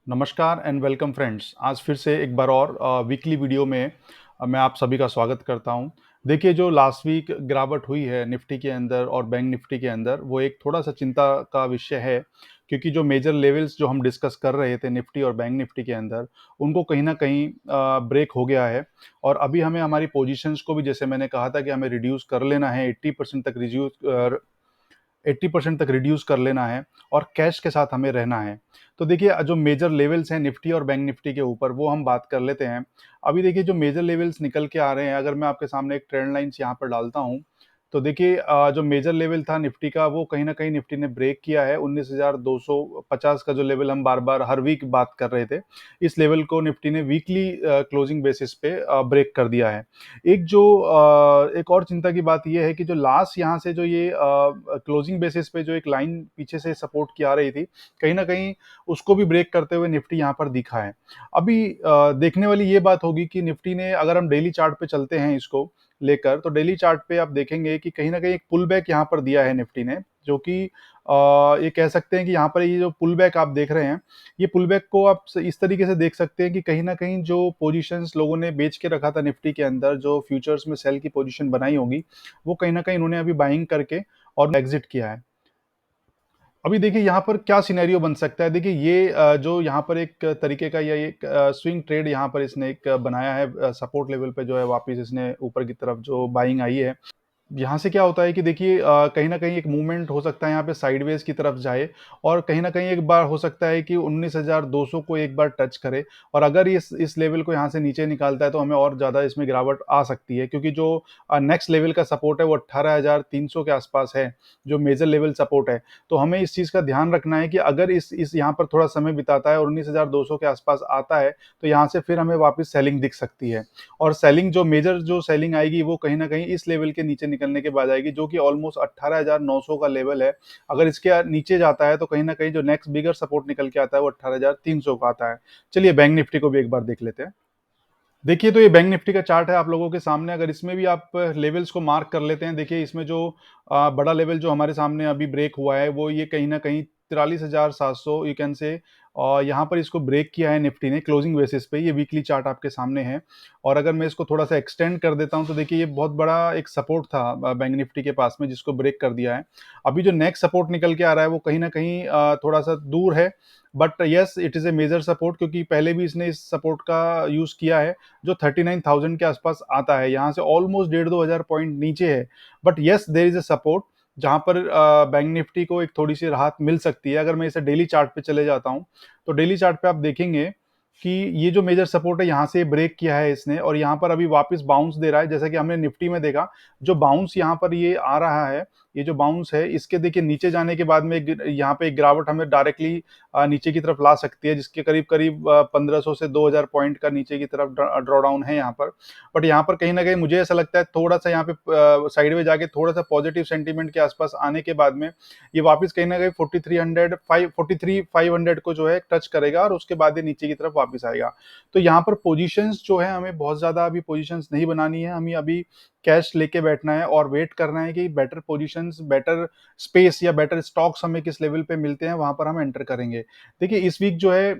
नमस्कार and welcome friends. आज फिर से एक बार और वीकली वीडियो में मैं आप सभी का स्वागत करता हूं। देखिए, जो लास्ट वीक गिरावट हुई है निफ्टी के अंदर और बैंक निफ्टी के अंदर, वो एक थोड़ा-सा चिंता का विषय है, क्योंकि जो मेजर लेवल्स जो हम डिस्कस कर रहे थे निफ्टी और बैंक निफ्टी के अंदर, उनको कहीं न कहीं ब्रेक हो गया है। और अभी हमें हमारी पोजीशंस को भी, जैसे मैंने कहा था कि हमें रिड्यूस कर लेना है, 80% तक रिड्यूस कर लेना है और कैश के साथ हमें रहना है। तो देखिए, जो मेजर लेवल्स हैं निफ्टी और बैंक निफ्टी के ऊपर, वो हम बात कर लेते हैं। अभी देखिए, जो मेजर लेवल्स निकल के आ रहे हैं, अगर मैं आपके सामने एक ट्रेंड लाइन्स यहाँ पर डालता हूँ, तो देखिए, जो मेजर लेवल था निफ्टी का, वो कहीं न कहीं निफ्टी ने ब्रेक किया है। 19,250 का जो लेवल हम बार-बार हर वीक बात कर रहे थे, इस लेवल को निफ्टी ने वीकली क्लोजिंग बेसिस पे ब्रेक कर दिया है। एक और चिंता की बात ये है कि जो लास्ट यहाँ से जो ये क्लोजिंग बेसिस पे जो एक लाइन पीछे से सपोर्ट की आ रही थी, कहीं न कहीं उसको भी ब्रेक करते हुए निफ्टी यहाँ पर दिखा है। अभी देखने वाली ये बात होगी कि निफ्टी ने, अगर हम डेली चार्ट पे चलते हैं इसको लेकर, तो डेली चार्ट पे आप देखेंगे कि कहीं न कहीं एक पुल बैक यहाँ पर दिया है निफ्टी ने, जो कि ये कह सकते हैं कि यहाँ पर ये जो पुल बैक आप देख रहे हैं, ये पुल बैक को आप इस तरीके से देख सकते हैं कि कहीं न कहीं जो पोजीशंस लोगों ने बेच के रखा था निफ्टी के अंदर, जो फ्यूचर्स में सेल की पोजीशन बनाई होगी, वो कहीं न कहीं इन्होंने अभी बाइंग करके और एग्जिट किया है। अभी देखिए, यहाँ पर क्या सिनेरियो बन सकता है। देखिए, ये जो यहाँ पर एक तरीके का या एक स्विंग ट्रेड यहाँ पर इसने एक बनाया है, सपोर्ट लेवल पे जो है वापस इसने ऊपर की तरफ जो बाइंग आई है। यहाँ से क्या होता है कि देखिए, कहीं न कहीं एक मूवमेंट हो सकता है यहाँ पे साइडवेज़ की तरफ जाए, और कहीं न कहीं एक बार हो सकता है कि 19,200 को एक बार टच करे, और अगर इस लेवल को यहाँ से नीचे निकालता है, तो हमें और ज़्यादा इसमें गिरावट आ सकती है, क्योंकि जो नेक्स्ट लेवल का सपोर्ट है वो 18,300 के आसपास है, जो मेजर लेवल सपोर्ट है। तो हमें इस चीज़ का ध्यान रखना है कि अगर इस यहाँ पर थोड़ा समय बिताता है और 19,200 के आसपास आता है, तो यहाँ से फिर हमें वापस सेलिंग दिख सकती है। और सेलिंग, जो मेजर जो सेलिंग आएगी, वो कहीं न कहीं इस लेवल के नीचे निकलने के बाद आएगी, जो कि ऑलमोस्ट 18,900 का लेवल है। अगर इसके नीचे जाता है, तो कहीं न कहीं जो नेक्स्ट बिगर सपोर्ट निकल के आता है, वो 18,300 का आता है। चलिए, बैंक निफ्टी को भी एक बार देख लेते हैं। देखिए, तो ये बैंक निफ्टी का चार्ट है आप लोगों के सामने। अगर इसमें भी आप लेवल्स को मार्क कर लेते हैं, देखिए इसमें जो बड़ा लेवल जो हमारे सामने अभी ब्रेक हुआ है, वो ये कहीं न कहीं 43,700 यू कैन से, यहाँ पर इसको ब्रेक किया है निफ्टी ने क्लोजिंग बेसिस पे। ये वीकली चार्ट आपके सामने है, और अगर मैं इसको थोड़ा-सा एक्सटेंड कर देता हूँ, तो देखिए ये बहुत बड़ा एक सपोर्ट था बैंक निफ्टी के पास में, जिसको ब्रेक कर दिया है। अभी जो नेक्स्ट सपोर्ट निकल के आ रहा है, वो कहीं न कहीं थोड़ा-सा दूर है, but yes, it is a major support, क्योंकि पहले भी इसने इस सपोर्ट का यूज़ किया है, जो 39,000 के आसपास आता है। यहाँ से ऑलमोस्ट 1,500 पॉइंट नीचे है। But yes, there is a support, जहाँ पर बैंक निफ्टी को एक थोड़ी-सी राहत मिल सकती है। अगर मैं इसे डेली चार्ट पे चले जाता हूँ, तो डेली चार्ट पे आप देखेंगे कि ये जो मेजर सपोर्ट है, यहाँ से ब्रेक किया है इसने, और यहाँ पर अभी वापस बाउंस दे रहा है। जैसा कि हमने निफ्टी में देखा, जो बाउंस यहाँ पर ये आ रहा है, ये जो बाउंस है, इसके देखिए नीचे जाने के बाद में यहाँ पे एक गिरावट हमें डायरेक्टली नीचे की तरफ ला सकती है, जिसके करीब-करीब 1,500 से 2,000 पॉइंट का नीचे की तरफ ड्रॉ डाउन है यहाँ पर। बट यहाँ पर कहीं न कहीं मुझे ऐसा लगता है, थोड़ा-सा यहाँ पे साइडवेज जाके थोड़ा-सा पॉजिटिव सेंटीमेंट के आसपास आने के बाद में, ये वापस कहीं न कहीं 43,500 को जो है टच करेगा, और उसके बाद ये नीचे की तरफ वापस आएगा। तो यहाँ पर पोजीशंस जो है, हमें बहुत ज़्यादा अभी पोजीशंस नहीं बनानी है। हमें अभी कैश लेके बैठना है और वेट करना है कि बेटर पोजीशंस, बेटर स्पेस या बेटर स्टॉक्स हमें किस लेवल पे मिलते हैं, वहाँ पर हम एंटर करेंगे। देखिए, इस वीक जो है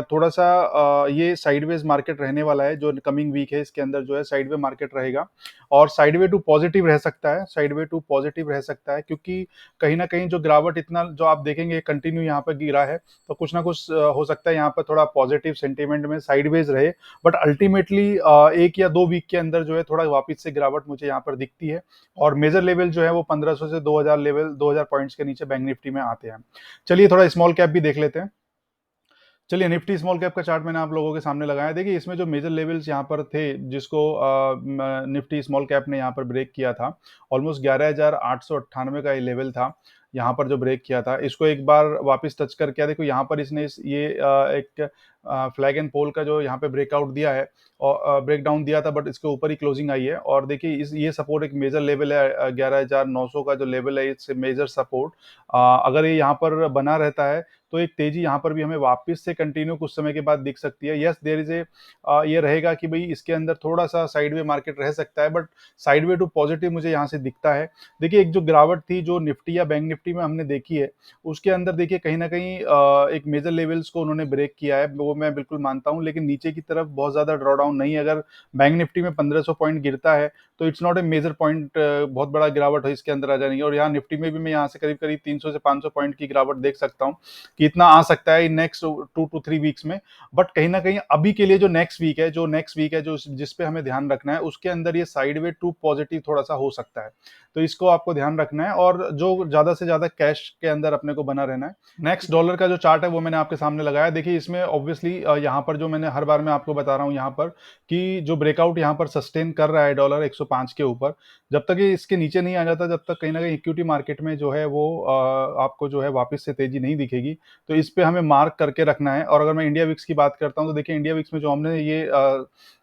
थोड़ा-सा ये साइडवेज मार्केट रहने वाला है। जो कमिंग वीक है, इसके अंदर जो है साइडवे मार्केट रहेगा, और साइडवे टू पॉजिटिव रह सकता है, साइडवे टू पॉजिटिव रह सकता है, क्योंकि कहीं न कहीं जो गिरावट इतना जो आप देखेंगे कंटिन्यू यहाँ पे गिरा है, तो कुछ ना कुछ हो सकता है यहाँ पर थोड़ा पॉजिटिव सेंटीमेंट में साइडवेज रहे। बट अल्टीमेटली 1 या 2 वीक के अंदर जो है थोड़ा वापस से गिरावट मुझे यहाँ पर दिखती है, और मेजर लेवल जो है वो 1,500 से 2,000 लेवल, 2,000 पॉइंट्स के नीचे बैंक निफ्टी में आते हैं। चलिए, थोड़ा स्मॉल कैप भी देख लेते हैं। चलिए, निफ्टी स्मॉल कैप का चार्ट मैंने आप लोगों के सामने लगाया है। देखिए, इसमें जो मेजर लेवल्स यहाँ पर थे, जिसको निफ्टी स्मॉल कैप ने यहाँ पर ब्रेक किया था, ऑलमोस्ट 11,898 का ये लेवल था, यहाँ पर जो ब्रेक किया था। इसको एक बार वापस टच करके देखो, यहाँ पर इसने एक फ्लैग एंड पोल का जो यहाँ पे ब्रेकआउट दिया है, और ब्रेक डाउन दिया था, बट इसके ऊपर ही क्लोजिंग आई है। और देखिए, ये सपोर्ट एक मेजर लेवल है, 11,900 का जो लेवल है, इट्स मेजर सपोर्ट। अगर ये यहाँ पर बना रहता है, तो एक तेजी यहाँ पर भी हमें वापस से कंटिन्यू कुछ समय के बाद दिख सकती है। यस, देयर इज ए ये रहेगा कि भाई इसके अंदर थोड़ा सा साइडवे मार्केट रह सकता है, बट साइडवे टू पॉजिटिव मुझे यहाँ से दिखता है। देखिए एक जो गिरावट थी जो निफ्टी या बैंक निफ्टी में हमने देखी है, उसके अंदर देखिए कहीं ना कहीं एक मेजर लेवल्स को उन्होंने ब्रेक किया है, वो मैं बिल्कुल मानता हूँ, लेकिन नीचे की तरफ बहुत ज्यादा ड्रॉडाउन नहीं है। अगर बैंक निफ्टी में 1500 पॉइंट गिरता है तो it's not a major point, बहुत बड़ा गिरावट है इसके अंदर आ जाएंगे। और यहाँ निफ्टी में भी मैं यहाँ से करीब करीब 300 से 500 पॉइंट की गिरावट देख सकता हूँ कि इतना आ सकता है इन नेक्स्ट 2 to 3 वीक्स में। बट कहीं ना कहीं अभी के लिए जो नेक्स्ट वीक है जो जिस पे हमें ध्यान रखना है, उसके अंदर ये साइडवे टू पॉजिटिव थोड़ा सा हो सकता है। तो इसको आपको ध्यान रखना है और जो ज्यादा से ज्यादा कैश के अंदर अपने को बना रहना है। नेक्स्ट डॉलर का जो चार्ट है वो मैंने आपके सामने लगाया। देखिए इसमें ऑब्वियसली यहाँ पर जो मैंने हर बार मैं आपको बता रहा हूँ यहाँ पर कि जो ब्रेकआउट यहाँ पर सस्टेन कर रहा है डॉलर 105 के ऊपर, जब तक ये इसके नीचे नहीं आ जाता, जब तक कहीं ना कहीं इक्विटी मार्केट में जो है वो आपको जो है वापस से तेजी नहीं दिखेगी। तो इस पे हमें मार्क करके रखना है। और अगर मैं इंडिया विक्स की बात करता हूँ तो देखिए इंडिया विक्स में जो हमने ये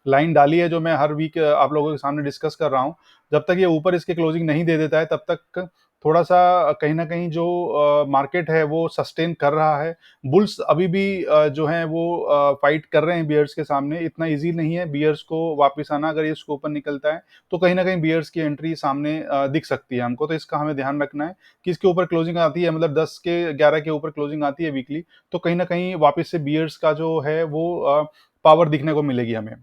लाइन डाली है, जो मैं हर वीक आप लोगों के सामने डिस्कस कर रहा हूँ, जब तक ये ऊपर इसके क्लोजिंग नहीं दे देता है तब तक थोड़ा सा कहीं ना कहीं जो मार्केट है वो सस्टेन कर रहा है। बुल्स अभी भी जो है वो फाइट कर रहे हैं बियर्स के सामने। इतना इजी नहीं है बियर्स को वापस आना। अगर ये इसको ऊपर निकलता है तो कहीं ना कहीं बियर्स की एंट्री सामने दिख सकती है हमको। तो इसका हमें ध्यान रखना है कि इसके ऊपर क्लोजिंग आती है, मतलब 10 के 11 के ऊपर क्लोजिंग आती है वीकली, तो कहीं ना कहीं वापस से बियर्स का जो है वो पावर दिखने को मिलेगी हमें।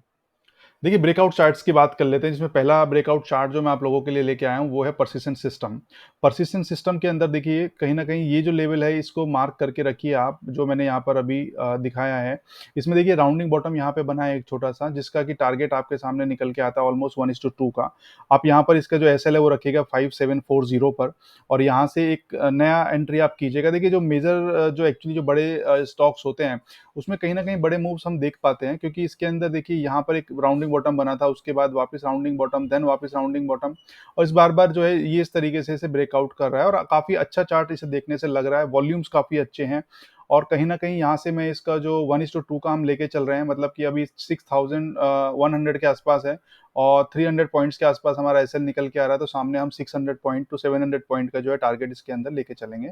देखिए ब्रेकआउट चार्ट्स की बात कर लेते हैं, जिसमें पहला ब्रेकआउट चार्ट जो मैं आप लोगों के लिए लेके आया हूँ वो है परसिस्टेंट सिस्टम। परसिस्टेंट सिस्टम के अंदर देखिए कहीं ना कहीं ये जो लेवल है इसको मार्क करके रखिए आप, जो मैंने यहाँ पर अभी दिखाया है। इसमें देखिए राउंडिंग बॉटम यहाँ पे बना है एक छोटा सा, जिसका कि टारगेट आपके सामने निकल के आता है ऑलमोस्ट 1:2 का। आप यहाँ पर इसका जो एस एल है वो रखिएगा 5740 पर, और यहाँ से एक नया एंट्री आप कीजिएगा। देखिए जो मेजर जो एक्चुअली जो बड़े स्टॉक्स होते हैं उसमें कहीं ना कहीं बड़े मूव्स हम देख पाते हैं, क्योंकि इसके अंदर देखिए यहाँ पर एक राउंडिंग बॉटम बना था, उसके बाद वापस राउंडिंग बॉटम, देन वापस राउंडिंग बॉटम, और इस बार बार जो है ये इस तरीके से इसे ब्रेकआउट कर रहा है। और काफी अच्छा चार्ट इसे देखने से लग रहा है, वॉल्यूम्स काफी अच्छे हैं। और कहीं ना कहीं यहाँ से मैं इसका जो 1:2 का हम लेके चल रहे हैं, मतलब कि अभी 6100 के आसपास है और 300 पॉइंट्स के आसपास हमारा एसएल निकल के आ रहा है, तो सामने हम 600 पॉइंट टू 700 पॉइंट का जो है टारगेट इसके अंदर लेके चलेंगे।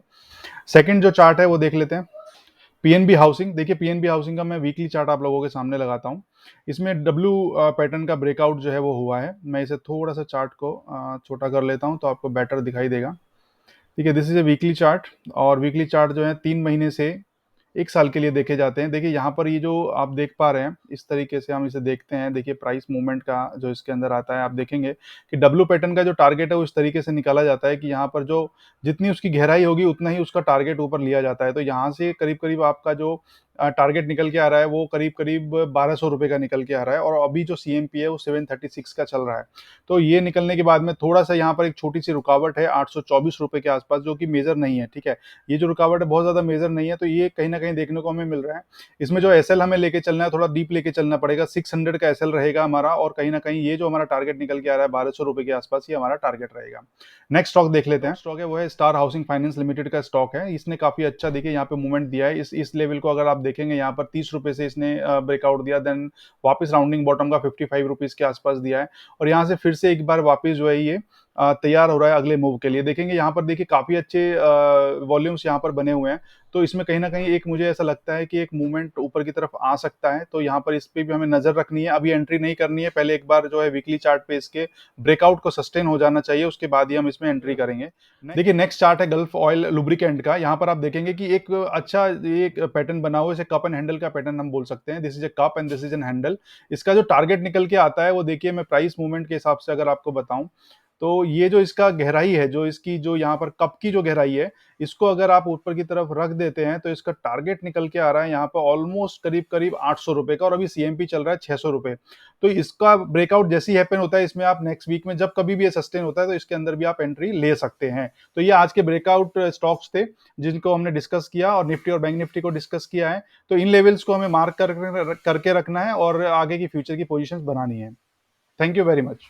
सेकंड जो चार्ट है वो देख लेते हैं, पीएनबी हाउसिंग। देखिए पीएनबी हाउसिंग का मैं वीकली चार्ट आप लोगों के सामने लगाता हूँ। इसमें डब्ल्यू पैटर्न का ब्रेकआउट जो है वो हुआ है। मैं इसे थोड़ा सा चार्ट को छोटा कर लेता हूँ तो आपको बेटर दिखाई देगा। ठीक है, this is a weekly chart, और वीकली चार्ट जो है 3 महीने से 1 साल के लिए देखे जाते हैं। देखिए यहाँ पर ये जो आप देख पा रहे हैं, इस तरीके से हम इसे देखते हैं। देखिए प्राइस मूवमेंट का जो इसके अंदर आता है, आप देखेंगे कि डब्ल्यू पैटर्न का जो टारगेट है वो इस तरीके से निकाला जाता है कि यहाँ पर जो जितनी उसकी गहराई होगी उतना ही उसका टारगेट ऊपर लिया जाता है। तो यहाँ से करीब करीब आपका जो टारगेट निकल के आ रहा है वो करीब करीब 1200 रुपये का निकल के आ रहा है, और अभी जो सीएमपी है वो 736 का चल रहा है। तो ये निकलने के बाद में थोड़ा सा यहाँ पर एक छोटी सी रुकावट है 824 रुपये के आसपास, जो कि मेजर नहीं है। ठीक है, ये जो रुकावट है बहुत ज्यादा मेजर नहीं है, तो ये कहीं ना कहीं देखने को हमें मिल रहा है। इसमें जो एसएल हमें लेके चलना है, थोड़ा डीप लेके चलना पड़ेगा। 600 का एसएल रहेगा हमारा, और कहीं ना कहीं ये जो हमारा टारगेट निकल के आ रहा है 1200 रुपये के आसपास, ये हमारा टारगेट रहेगा। नेक्स्ट स्टॉक देख लेते हैं। स्टॉक है वो है स्टार हाउसिंग फाइनेंस लिमिटेड का स्टॉक है। इसने काफी अच्छा देखिए यहाँ पे मूवमेंट दिया है। इस लेवल को अगर आप देखेंगे यहाँ पर 30 रुपए से इसने ब्रेकआउट दिया, देन वापस राउंडिंग बॉटम का 55 रुपीज के आसपास दिया है, और यहाँ से फिर से एक बार वापस जो है ये तैयार हो रहा है अगले मूव के लिए। देखेंगे यहाँ पर देखिए काफी अच्छे वॉल्यूम्स यहाँ पर बने हुए हैं, तो इसमें कहीं ना कहीं एक मुझे ऐसा लगता है कि एक मूवमेंट ऊपर की तरफ आ सकता है। तो यहाँ पर इस पे भी हमें नजर रखनी है, अभी एंट्री नहीं करनी है। पहले एक बार जो है वीकली चार्ट पे इसके ब्रेकआउट को सस्टेन हो जाना चाहिए, उसके बाद ही हम इसमें एंट्री करेंगे। देखिए नेक्स्ट चार्ट है गल्फ ऑयल लुब्रिकेंट का। यहाँ पर आप देखेंगे कि एक अच्छा एक पैटर्न बना हुआ है, इसे कप एंड हैंडल का पैटर्न हम बोल सकते हैं। This is a cup and this is an handle. इसका जो टारगेट निकल के आता है वो देखिए, मैं प्राइस मूवमेंट के हिसाब से अगर आपको बताऊं तो ये जो इसका गहराई है, जो इसकी जो यहाँ पर कप की जो गहराई है, इसको अगर आप ऊपर की तरफ रख देते हैं तो इसका टारगेट निकल के आ रहा है यहाँ पर ऑलमोस्ट करीब करीब 800 रुपए का, और अभी सीएमपी चल रहा है 600 रुपए। तो इसका ब्रेकआउट जैसे ही हैपन होता है, इसमें आप नेक्स्ट वीक में जब कभी भी ये सस्टेन होता है तो इसके अंदर भी आप एंट्री ले सकते हैं। तो ये आज के ब्रेकआउट स्टॉक्स थे जिनको हमने डिस्कस किया, और निफ्टी और बैंक निफ्टी को डिस्कस किया है। तो इन लेवल्स को हमें मार्क करके रखना है और आगे की फ्यूचर की पोजिशन बनानी है। Thank you very much.